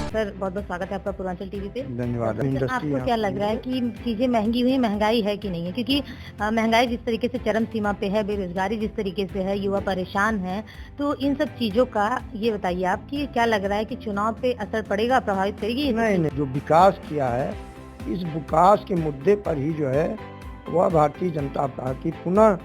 Sir बहुत बहुत स्वागत है आपका पूर्वांचल टीवी पे। धन्यवाद। सर, आपको क्या लग रहा है कि चीजें महंगी हुई, महंगाई है कि नहीं है? क्योंकि महंगाई जिस तरीके से चरम सीमा पे है, बेरोजगारी जिस तरीके से है, युवा परेशान है, तो इन सब चीजों का ये बताइए आप कि क्या लग रहा है कि चुनाव पे असर पड़ेगा, प्रभावित करेगी ये सब नहीं, चीजें? जो विकास किया है, इस विकास के मुद्दे पर ही जो है वह भारतीय जनता पार्टी पुनः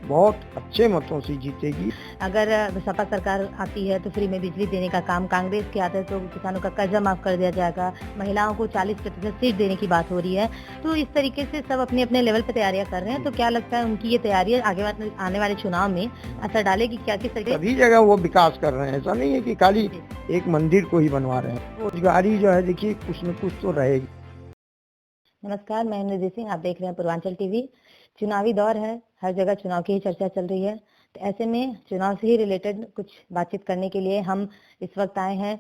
बहुत अच्छे मतों से जीतेगी। अगर सपा सरकार आती है तो फ्री में बिजली देने का काम, कांग्रेस के आते हैं तो किसानों का कर्जा माफ कर दिया जाएगा, महिलाओं को 40% सीट देने की बात हो रही है। तो इस तरीके से सब अपने अपने लेवल पे तैयारियां कर रहे हैं, तो क्या लगता है उनकी ये तैयारी आने वाले चुनाव में असर डालेगी? क्या किस तरीके? सभी जगह वो विकास कर रहे हैं, ऐसा नहीं है कि खाली एक मंदिर को ही बनवा रहे हैं। रोजगारी जो है देखिए कुछ न कुछ तो रहेगी। नमस्कार, मैं इंद्रजीत सिंह, आप देख रहे हैं पूर्वांचल टीवी। चुनावी दौर है, हर जगह चुनाव की ही चर्चा चल रही है, तो ऐसे में चुनाव से ही रिलेटेड कुछ बातचीत करने के लिए हम इस वक्त आए हैं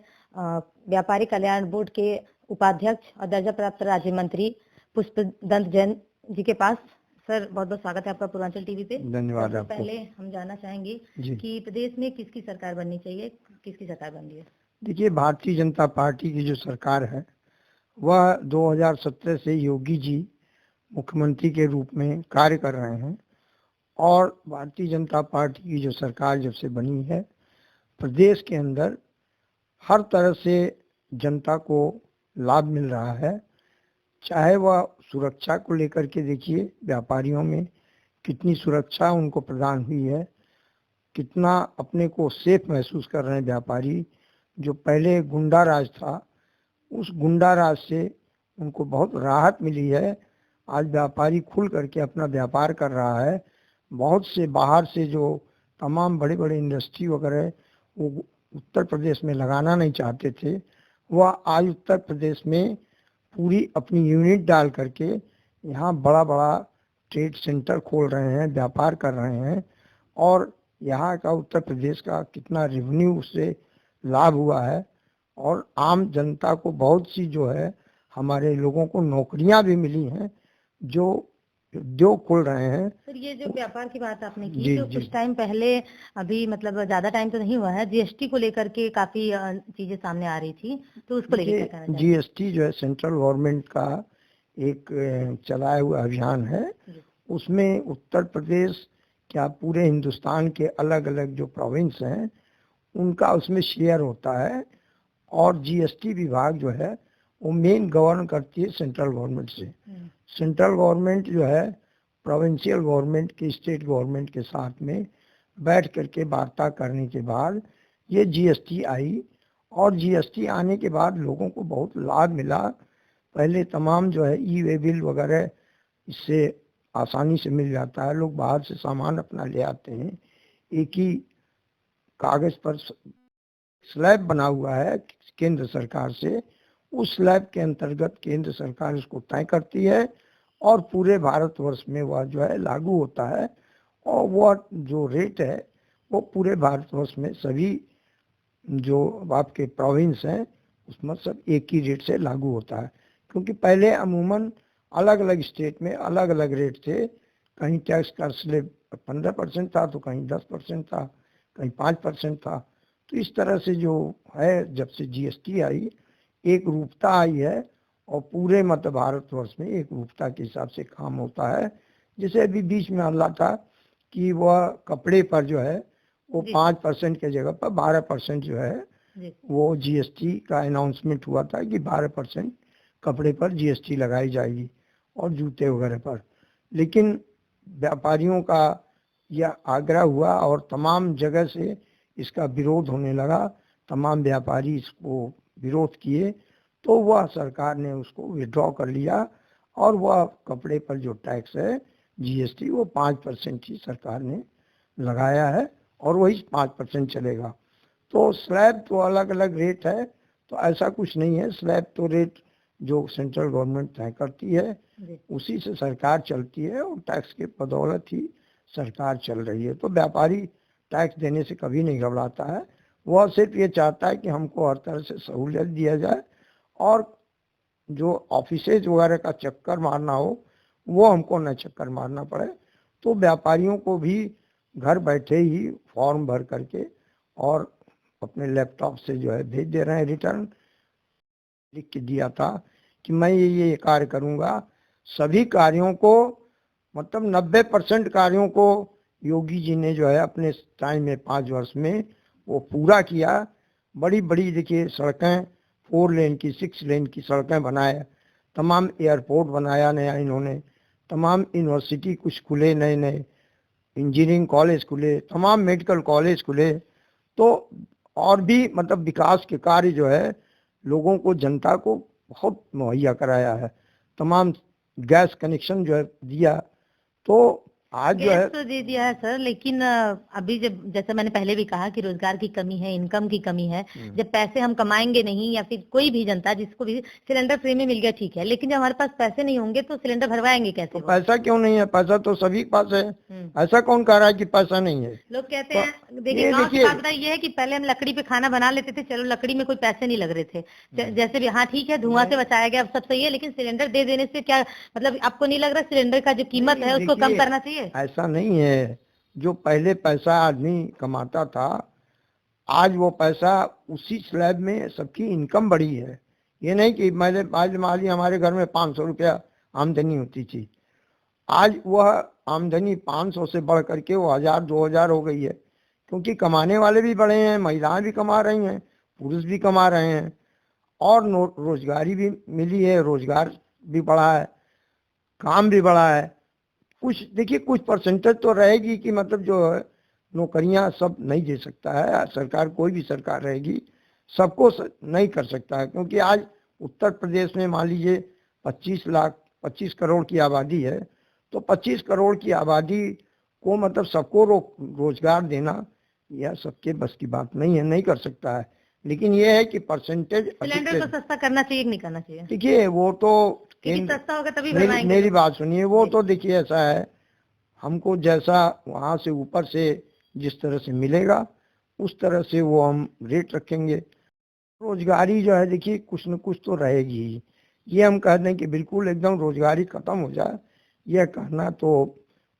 व्यापारी कल्याण बोर्ड के उपाध्यक्ष और दर्जा प्राप्त राज्य मंत्री पुष्पदंत जैन जी के पास। सर बहुत बहुत स्वागत है आपका पूर्वांचल टीवी पे। धन्यवाद सबसे आपको। पहले हम जानना चाहेंगे कि प्रदेश में किसकी सरकार बननी चाहिए, किसकी सरकार बन रही है? देखिए, भारतीय जनता पार्टी की जो सरकार है वह 2017 से योगी जी मुख्यमंत्री के रूप में कार्य कर रहे हैं और भारतीय जनता पार्टी की जो सरकार जब से बनी है, प्रदेश के अंदर हर तरह से जनता को लाभ मिल रहा है। चाहे वह सुरक्षा को लेकर के देखिए, व्यापारियों में कितनी सुरक्षा उनको प्रदान हुई है, कितना अपने को सेफ महसूस कर रहे हैं व्यापारी। जो पहले गुंडा राज था, उस गुंडा राज से उनको बहुत राहत मिली है। आज व्यापारी खुल करके अपना व्यापार कर रहा है। बहुत से बाहर से जो तमाम बड़े बड़े इंडस्ट्री वगैरह वो उत्तर प्रदेश में लगाना नहीं चाहते थे, वह आज उत्तर प्रदेश में पूरी अपनी यूनिट डाल करके यहाँ बड़ा बड़ा ट्रेड सेंटर खोल रहे हैं, व्यापार कर रहे हैं। और यहाँ का उत्तर प्रदेश का कितना रेवेन्यू उससे लाभ हुआ है और आम जनता को बहुत सी जो है हमारे लोगों को नौकरियां भी मिली हैं, जो उद्योग खोल रहे हैं। सर, ये जो व्यापार की बात आपने की, तो कुछ टाइम पहले, अभी मतलब ज्यादा टाइम तो नहीं हुआ है, जीएसटी को लेकर के काफी चीजें सामने आ रही थी, तो उसको लेकर क्या कहना चाहिए? जीएसटी जो है सेंट्रल गवर्नमेंट का एक चलाया हुआ अभियान है। उसमें उत्तर प्रदेश क्या पूरे हिंदुस्तान के अलग अलग जो प्रोविंस हैं उनका उसमें शेयर होता है और जीएसटी विभाग जो है वो मेन गवर्न करती है सेंट्रल गवर्नमेंट से। सेंट्रल गवर्नमेंट जो है प्रोविंशियल गवर्नमेंट के, स्टेट गवर्नमेंट के साथ में बैठ करके वार्ता करने के बाद ये जीएसटी आई और जीएसटी आने के बाद लोगों को बहुत लाभ मिला। पहले तमाम जो है ई वे बिल वगैरह इससे आसानी से मिल जाता है। लोग बाहर से सामान अपना ले आते हैं, एक ही कागज पर स्लैब बना हुआ है केंद्र सरकार से, उस स्लैब के अंतर्गत केंद्र सरकार इसको तय करती है और पूरे भारतवर्ष में वह जो है लागू होता है। और वह जो रेट है वो पूरे भारतवर्ष में सभी जो आपके प्रोविंस हैं उसमें सब एक ही रेट से लागू होता है। क्योंकि पहले अमूमन अलग अलग स्टेट में अलग अलग रेट थे। कहीं टैक्स का स्लैब 15% था तो कहीं 10% था, कहीं 5% था। तो इस तरह से जो है, जब से जीएसटी आई एक रूपता आई है और पूरे मध्य भारतवर्ष में एक रूपता के हिसाब से काम होता है। जैसे अभी बीच में हल्ला था कि वह कपड़े पर जो है वो 5% के जगह पर 12% जो है वो जीएसटी का अनाउंसमेंट हुआ था कि 12% कपड़े पर जीएसटी लगाई जाएगी और जूते वगैरह पर। लेकिन व्यापारियों का यह आग्रह हुआ और तमाम जगह से इसका विरोध होने लगा, तमाम व्यापारी इसको विरोध किए, तो वह सरकार ने उसको विड्रॉ कर लिया और वह कपड़े पर जो टैक्स है जीएसटी वो 5% ही सरकार ने लगाया है और वही 5% चलेगा। तो स्लैब तो अलग अलग रेट है, तो ऐसा कुछ नहीं है। स्लैब तो रेट जो सेंट्रल गवर्नमेंट तय करती है उसी से सरकार चलती है और टैक्स के बदौलत ही सरकार चल रही है। तो व्यापारी टैक्स देने से कभी नहीं घबराता है, वह सिर्फ ये चाहता है कि हमको हर तरह से सहूलियत दिया जाए और जो ऑफिसेज वगैरह का चक्कर मारना हो वो हमको न चक्कर मारना पड़े। तो व्यापारियों को भी घर बैठे ही फॉर्म भर करके और अपने लैपटॉप से जो है भेज दे रहे हैं रिटर्न। लिख के दिया था कि मैं ये कार्य करूंगा। सभी कार्यों को मतलब 90% कार्यों को योगी जी ने जो है अपने टाइम में 5 वर्ष में वो पूरा किया। बड़ी बड़ी देखिए सड़कें 4 लेन की 6 लेन की सड़कें बनाए, तमाम एयरपोर्ट बनाया नया इन्होंने, तमाम यूनिवर्सिटी कुछ खुले नए नए, इंजीनियरिंग कॉलेज खुले, तमाम मेडिकल कॉलेज खुले। तो और भी मतलब विकास के कार्य जो है लोगों को जनता को बहुत मुहैया कराया है। तमाम गैस कनेक्शन जो है दिया। तो आज जो गैस है तो दे दिया है सर, लेकिन अभी जब जैसे मैंने पहले भी कहा कि रोजगार की कमी है, इनकम की कमी है। जब पैसे हम कमाएंगे नहीं, या फिर कोई भी जनता जिसको भी सिलेंडर फ्री में मिल गया ठीक है, लेकिन जब हमारे पास पैसे नहीं होंगे तो सिलेंडर भरवाएंगे कैसे? तो पैसा क्यों नहीं है? पैसा तो सभी के पास है। ऐसा कौन कह रहा है कि पैसा नहीं है? लोग कहते तो हैं, देखिए गांव की बात ये है कि पहले हम लकड़ी पे खाना बना लेते थे, चलो लकड़ी में कोई पैसे नहीं लग रहे थे, जैसे भी, हाँ ठीक है धुआं से बचाया गया, अब सब सही है, लेकिन सिलेंडर दे देने से क्या मतलब आपको नहीं लग रहा सिलेंडर का जो कीमत है उसको कम करना चाहिए? ऐसा नहीं है। जो पहले पैसा आदमी कमाता था, आज वो पैसा उसी स्लैब में सबकी इनकम बढ़ी है। ये नहीं कि मैंने आज मान ली हमारे घर में 500 रुपया आमदनी होती थी, आज वह आमदनी 500 से बढ़ करके वो 1000-2000 हो गई है। क्योंकि कमाने वाले भी बढ़े हैं, महिलाएं भी कमा रही हैं, पुरुष भी कमा रहे हैं, और रोजगारी भी मिली है, रोजगार भी बढ़ा है, काम भी बढ़ा है। कुछ देखिए कुछ परसेंटेज तो रहेगी कि मतलब जो है नौकरियां सब नहीं दे सकता है सरकार, कोई भी सरकार रहेगी सबको नहीं कर सकता है। क्योंकि आज उत्तर प्रदेश में मान लीजिए 25 करोड़ की आबादी है, तो 25 करोड़ की आबादी को मतलब सबको रोजगार देना यह सबके बस की बात नहीं है, नहीं कर सकता है। लेकिन यह है कि परसेंटेज सिलेंडर को सस्ता करना चाहिए कि नहीं करना चाहिए? देखिए वो तो सस्ता होगा तभी मेरी बात सुनिए, वो तो देखिए ऐसा है, हमको जैसा वहां से ऊपर से जिस तरह से मिलेगा उस तरह से वो हम रेट रखेंगे। रोजगारी जो है देखिए कुछ न कुछ तो रहेगी ही। ये हम कह दें कि बिल्कुल एकदम रोजगारी खत्म हो जाए, यह कहना तो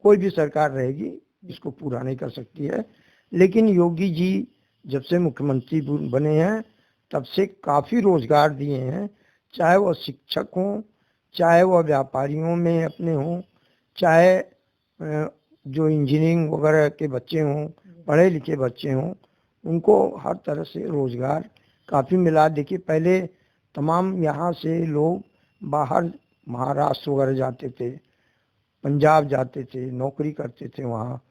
कोई भी सरकार रहेगी इसको पूरा नहीं कर सकती है। लेकिन योगी जी जब से मुख्यमंत्री बने हैं तब से काफी रोजगार दिए हैं, चाहे वह शिक्षक हों, चाहे वह व्यापारियों में अपने हों, चाहे जो इंजीनियरिंग वगैरह के बच्चे हों, पढ़े लिखे बच्चे हों, उनको हर तरह से रोजगार काफ़ी मिला। देखिए पहले तमाम यहाँ से लोग बाहर महाराष्ट्र वगैरह जाते थे, पंजाब जाते थे, नौकरी करते थे वहाँ।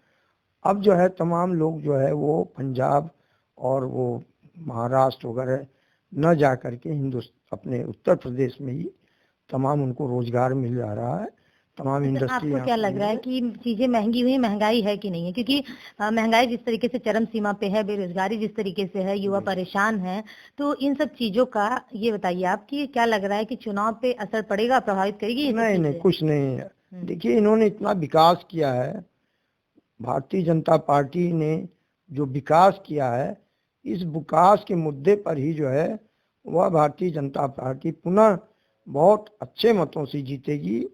अब जो है तमाम लोग जो है वो पंजाब और वो महाराष्ट्र वगैरह न जा करके अपने उत्तर प्रदेश में ही तमाम उनको रोजगार मिल जा रहा है। तमाम इंडस्ट्री। आपको क्या लग रहा है कि चीजें महंगी हुई, महंगाई है कि नहीं है? क्योंकि महंगाई जिस तरीके से चरम सीमा पे है, बेरोजगारी जिस तरीके से है, युवा परेशान है, तो इन सब चीजों का ये बताइए आप कि क्या लग रहा है कि चुनाव पे असर पड़ेगा, प्रभावित करेगी? नहीं कुछ नहीं है। देखिए इन्होंने इतना विकास किया है, भारतीय जनता पार्टी ने जो विकास किया है, इस विकास के मुद्दे पर ही जो है वह भारतीय जनता पार्टी पुनः बहुत अच्छे मतों से जीतेगी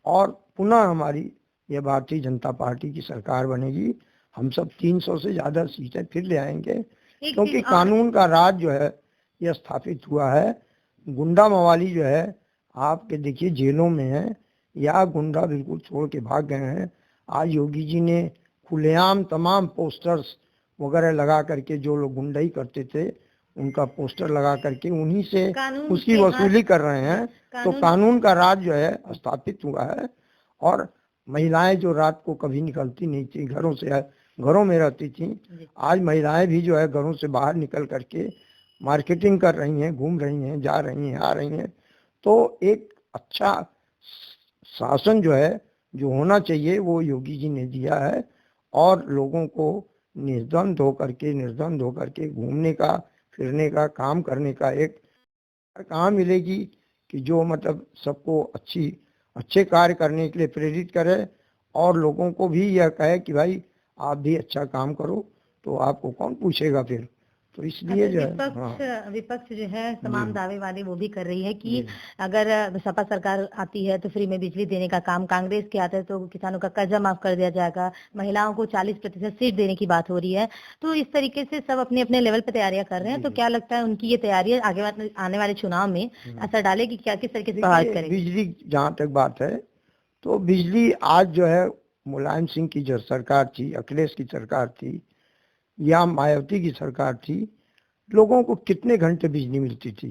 और पुनः हमारी यह भारतीय जनता पार्टी की सरकार बनेगी। हम सब 300 से ज्यादा सीटें फिर ले आएंगे, क्योंकि कानून का राज जो है यह स्थापित हुआ है। गुंडा मवाली जो है आपके देखिए जेलों में है, या गुंडा बिल्कुल छोड़ के भाग गए हैं। आज योगी जी ने खुलेआम तमाम पोस्टर्स वगैरह लगा करके, जो लोग गुंडाई करते थे उनका पोस्टर लगा करके उन्हीं से उसकी वसूली कर रहे हैं। तो कानून का राज जो है स्थापित हुआ है। और महिलाएं जो रात को कभी निकलती नहीं थी, घरों में रहती थी, आज महिलाएं भी जो है घरों से बाहर निकल करके मार्केटिंग कर रही हैं, घूम रही हैं, जा रही हैं, आ रही हैं। तो एक अच्छा शासन जो है जो होना चाहिए वो योगी जी ने दिया है। और लोगों को निर्द्वंद होकर के घूमने का, फिरने का, काम करने का एक कहाँ मिलेगी कि जो मतलब सबको अच्छे कार्य करने के लिए प्रेरित करे और लोगों को भी यह कहे कि भाई आप भी अच्छा काम करो, तो आपको कौन पूछेगा फिर। तो इसलिए जो है विपक्ष जो है तमाम दावे वादे वो भी कर रही है कि अगर सपा सरकार आती है तो फ्री में बिजली देने का काम, कांग्रेस के आता है तो किसानों का कर्जा माफ कर दिया जाएगा, महिलाओं को 40% सीट देने की बात हो रही है। तो इस तरीके से सब अपने अपने लेवल पे तैयारियां कर रहे हैं। तो क्या लगता है उनकी ये तैयारी आगे आने वाले चुनाव में असर डालेगी? क्या किस तरीके से प्रभावित करेगी? बिजली जहाँ तक बात है तो बिजली आज जो है मुलायम सिंह की जो सरकार थी, अखिलेश की सरकार थी या मायावती की सरकार थी, लोगों को कितने घंटे बिजली मिलती थी?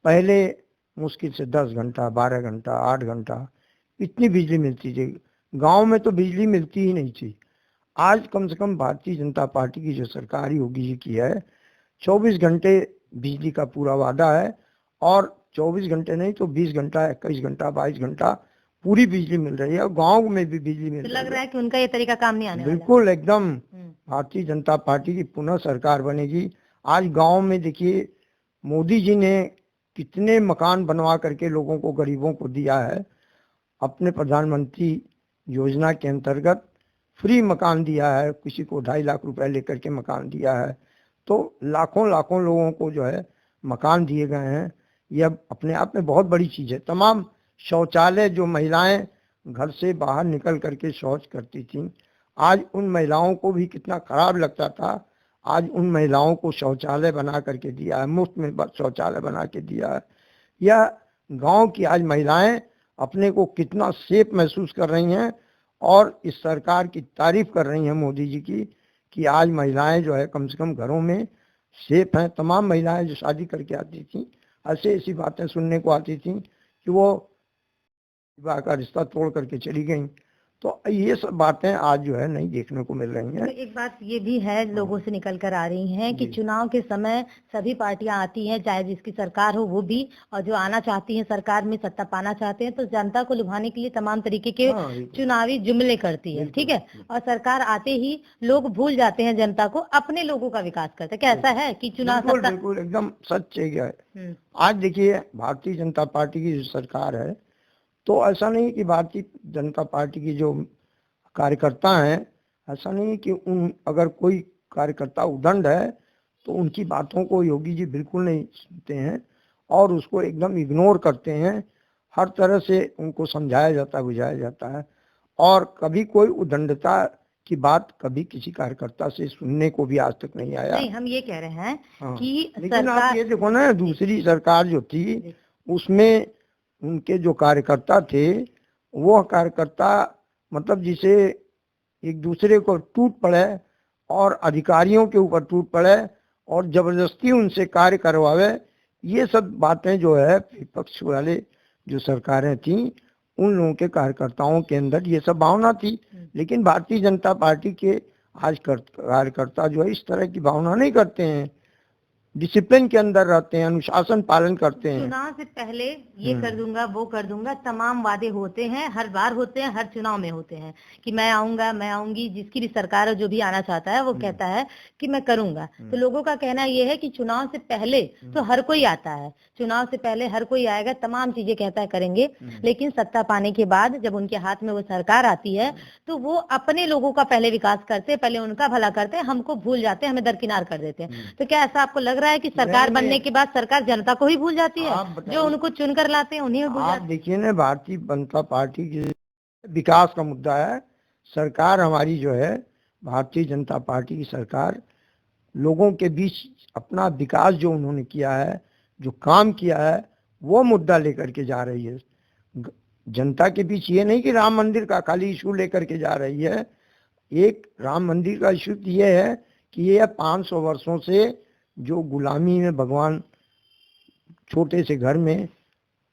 पहले मुश्किल से 10 घंटा, 12 घंटा, 8 घंटा इतनी बिजली मिलती थी। गांव में तो बिजली मिलती ही नहीं थी। आज कम से कम भारतीय जनता पार्टी की जो सरकार योगी जी की है, 24 घंटे बिजली का पूरा वादा है और 24 घंटे नहीं तो 20 घंटा, 21 घंटा, 22 घंटा पूरी बिजली मिल रही है और गाँव में भी बिजली मिल रही है। लग रहा है कि उनका ये तरीका काम नहीं आने वाला। बिल्कुल एकदम भारतीय जनता पार्टी की पुनः सरकार बनेगी। आज गांव में देखिए मोदी जी ने कितने मकान बनवा करके लोगों को, गरीबों को दिया है। अपने प्रधानमंत्री योजना के अंतर्गत फ्री मकान दिया है, किसी को 2.5 लाख रुपए लेकर के मकान दिया है। तो लाखों लाखों लोगों को जो है मकान दिए गए हैं। यह अपने आप में बहुत बड़ी चीज है। तमाम शौचालय जो महिलाएं घर से बाहर निकल करके शौच करती थी, आज उन महिलाओं को भी कितना खराब लगता था, आज उन महिलाओं को शौचालय बना करके दिया है, मुफ्त में शौचालय बना के दिया है। यह गांव की आज महिलाएं अपने को कितना सेफ महसूस कर रही हैं और इस सरकार की तारीफ कर रही हैं मोदी जी की कि आज महिलाएं जो है कम से कम घरों में सेफ हैं। तमाम महिलाएं जो शादी करके आती थी, ऐसी बातें सुनने को आती थी कि वो विवाह का रिश्ता तोड़ करके चली गई। तो ये सब बातें आज जो है नहीं देखने को मिल रही हैं। तो एक बात ये भी है, लोगों से निकल कर आ रही हैं कि चुनाव के समय सभी पार्टियां आती हैं, चाहे जिसकी सरकार हो वो भी, और जो आना चाहती हैं सरकार में सत्ता पाना चाहते हैं तो जनता को लुभाने के लिए तमाम तरीके के चुनावी जुमले करती है, ठीक है। और सरकार आते ही लोग भूल जाते हैं जनता को, अपने लोगों का विकास करते हैं। क्या ऐसा है कि चुनाव बिल्कुल एकदम सच है। आज देखिए भारतीय जनता पार्टी की जो सरकार है, तो ऐसा नहीं कि भारतीय जनता पार्टी की जो कार्यकर्ता हैं, ऐसा नहीं कि अगर कोई कार्यकर्ता उदंड है तो उनकी बातों को योगी जी बिल्कुल नहीं सुनते हैं और उसको एकदम इग्नोर करते हैं। हर तरह से उनको समझाया जाता, बुझाया जाता है और कभी कोई उदंडता की बात कभी किसी कार्यकर्ता से सुनने को भी आज तक नहीं आया। नहीं, हम ये कह रहे हैं कि लेकिन आप ये देखो ना, दूसरी सरकार जो थी उसमें उनके जो कार्यकर्ता थे, वो कार्यकर्ता मतलब जिसे एक दूसरे को टूट पड़े और अधिकारियों के ऊपर टूट पड़े और जबरदस्ती उनसे कार्य करवावे, ये सब बातें जो है विपक्ष वाले जो सरकारें थी उन लोगों के कार्यकर्ताओं के अंदर ये सब भावना थी। लेकिन भारतीय जनता पार्टी के आज कार्यकर्ता जो है इस तरह की भावना नहीं करते हैं, डिसिप्लिन के अंदर रहते हैं, अनुशासन पालन करते हैं। चुनाव से पहले ये कर दूंगा, वो कर दूंगा, तमाम वादे होते हैं, हर बार होते हैं, हर चुनाव में होते हैं कि मैं आऊंगा, मैं आऊंगी। जिसकी भी सरकार है, जो भी आना चाहता है वो कहता है कि मैं करूंगा। तो लोगों का कहना ये है कि चुनाव से पहले तो हर कोई आता है, चुनाव से पहले हर कोई आएगा, तमाम चीजें कहता है करेंगे, लेकिन सत्ता पाने के बाद जब उनके हाथ में वो सरकार आती है तो वो अपने लोगों का पहले विकास करते, पहले उनका भला करते, हमको भूल जाते, हमें दरकिनार कर देते हैं। तो क्या ऐसा आपको लग रहा है कि सरकार बनने के बाद सरकार जनता को ही भूल जाती है, जो उनको चुनकर लाते हैं उन्हें भूल जाती है? आप देखिए ना, भारतीय जनता पार्टी की विकास का मुद्दा है। सरकार हमारी जो है भारतीय जनता पार्टी की सरकार लोगों के बीच अपना विकास जो उन्होंने किया है, जो काम किया है, वो मुद्दा लेकर के जा रही है जनता के बीच। ये नहीं कि राम मंदिर का खाली इशू लेकर के जा रही है। एक राम मंदिर का इशू ये है कि ये 500 वर्षों से जो गुलामी में भगवान छोटे से घर में,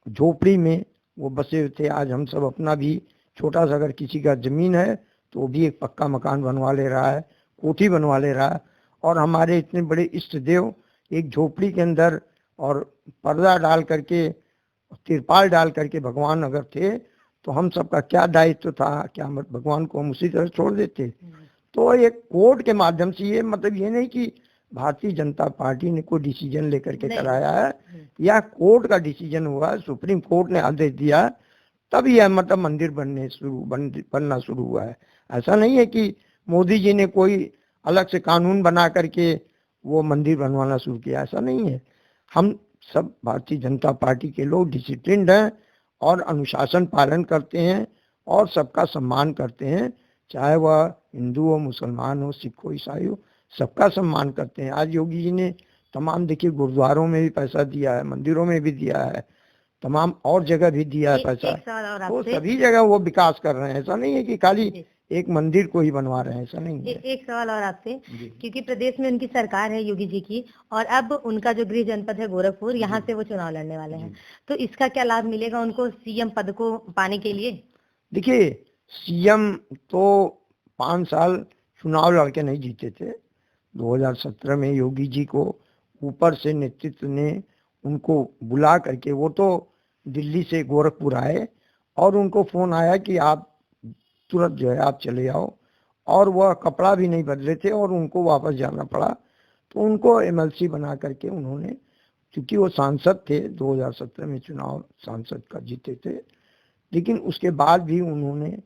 झोपड़ी में वो बसे हुए थे, आज हम सब अपना भी छोटा सा, अगर किसी का जमीन है तो वो भी एक पक्का मकान बनवा ले रहा है, कोठी बनवा ले रहा है। और हमारे इतने बड़े इष्ट देव एक झोपड़ी के अंदर और पर्दा डाल करके, तिरपाल डाल करके भगवान अगर थे तो हम सबका क्या दायित्व था, क्या भगवान को हम उसी तरह छोड़ देते? तो एक कोर्ट के माध्यम से, ये मतलब ये नहीं कि भारतीय जनता पार्टी ने कोई डिसीजन लेकर के कराया है, या कोर्ट का डिसीजन हुआ, सुप्रीम कोर्ट ने आदेश दिया तब यह मतलब मंदिर बनना शुरू हुआ है। ऐसा नहीं है कि मोदी जी ने कोई अलग से कानून बना करके वो मंदिर बनवाना शुरू किया, ऐसा नहीं है। हम सब भारतीय जनता पार्टी के लोग डिसिप्लिन्ड हैं और अनुशासन पालन करते हैं और सबका सम्मान करते हैं, चाहे वह हिंदू हो, मुसलमान हो, सिख हो, ईसाई हो, सबका सम्मान करते हैं। आज योगी जी ने तमाम, देखिए, गुरुद्वारों में भी पैसा दिया है, मंदिरों में भी दिया है, तमाम और जगह भी दिया है पैसा, तो सभी जगह वो विकास कर रहे हैं। ऐसा नहीं है कि खाली एक मंदिर को ही बनवा रहे हैं, ऐसा नहीं है। एक सवाल और आपसे, क्योंकि प्रदेश में उनकी सरकार है योगी जी की, और अब उनका जो गृह जनपद है गोरखपुर, यहाँ से वो चुनाव लड़ने वाले हैं, तो इसका क्या लाभ मिलेगा उनको सीएम पद को पाने के लिए? देखिए, सीएम तो 5 साल चुनाव लड़के नहीं जीते थे। 2017 में योगी जी को ऊपर से नेतृत्व ने उनको बुला करके, वो तो दिल्ली से गोरखपुर आए और उनको फोन आया कि आप तुरंत जो है आप चले जाओ, और वह कपड़ा भी नहीं बदले थे और उनको वापस जाना पड़ा। तो उनको एमएलसी बना करके उन्होंने, क्योंकि वो सांसद थे, 2017 में चुनाव सांसद का जीते थे, लेकिन उसके बाद भी उन्होंने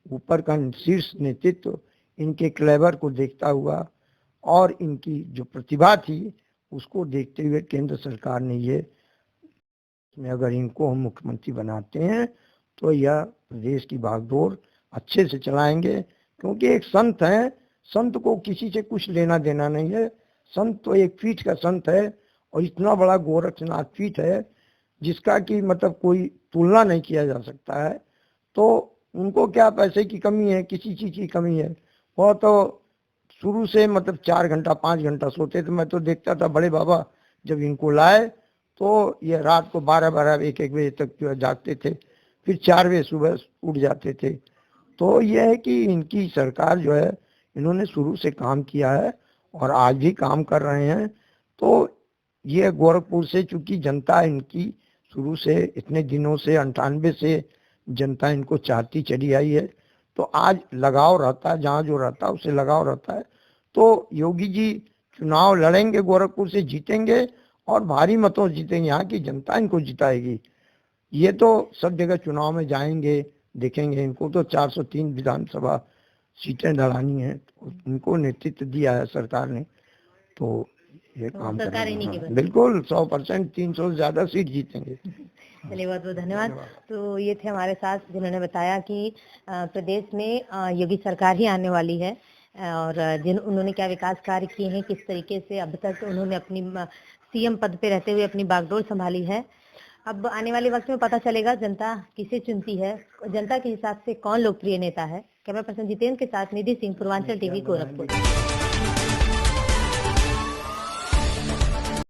ऊपर का शीर्ष नेतृत्व इनके क्लेवर को देखता हुआ और इनकी जो प्रतिभा थी उसको देखते हुए केंद्र सरकार ने ये, में अगर इनको हम मुख्यमंत्री बनाते हैं तो यह प्रदेश की बागडोर अच्छे से चलाएंगे। क्योंकि एक संत है, संत को किसी से कुछ लेना देना नहीं है। संत तो एक पीठ का संत है, और इतना बड़ा गोरक्षनाथ पीठ है जिसका कि मतलब कोई तुलना नहीं किया जा सकता है। तो उनको क्या पैसे की कमी है, किसी चीज की कमी है? वह तो शुरू से मतलब 4 घंटा 5 घंटा सोते थे। मैं तो देखता था बड़े बाबा जब इनको लाए तो ये रात को 12-12 1-1 बजे तक जो है जागते थे, फिर 4 बजे सुबह उठ जाते थे। तो यह है कि इनकी सरकार जो है, इन्होंने शुरू से काम किया है और आज भी काम कर रहे हैं। तो ये गोरखपुर से, चूंकि जनता इनकी शुरू से इतने दिनों से 98 से जनता इनको चाहती चली आई है, तो आज लगाव रहता है, जहाँ जो रहता है उसे लगाव रहता है। तो योगी जी चुनाव लड़ेंगे, गोरखपुर से जीतेंगे और भारी मतों से जीतेंगे। यहाँ की जनता इनको जिताएगी। ये तो सब जगह चुनाव में जाएंगे, देखेंगे। इनको तो 403 विधानसभा सीटें लड़ानी है, तो उनको नेतृत्व दिया है सरकार ने, तो ये काम करेंगे। बिल्कुल 100%, 300 से ज्यादा सीट जीतेंगे। चलिए, बहुत बहुत धन्यवाद। तो ये थे हमारे साथ जिन्होंने बताया कि प्रदेश में योगी सरकार ही आने वाली है, और उन्होंने क्या विकास कार्य किए हैं, किस तरीके से अब तक उन्होंने अपनी सीएम पद पे रहते हुए अपनी बागडोर संभाली है। अब आने वाले वक्त में पता चलेगा जनता किसे चुनती है, जनता के हिसाब से कौन लोकप्रिय नेता है। कैमरा पर्सन जितेंद्र के साथ निधि सिंह, पूर्वांचल टीवी, गोरखपुर।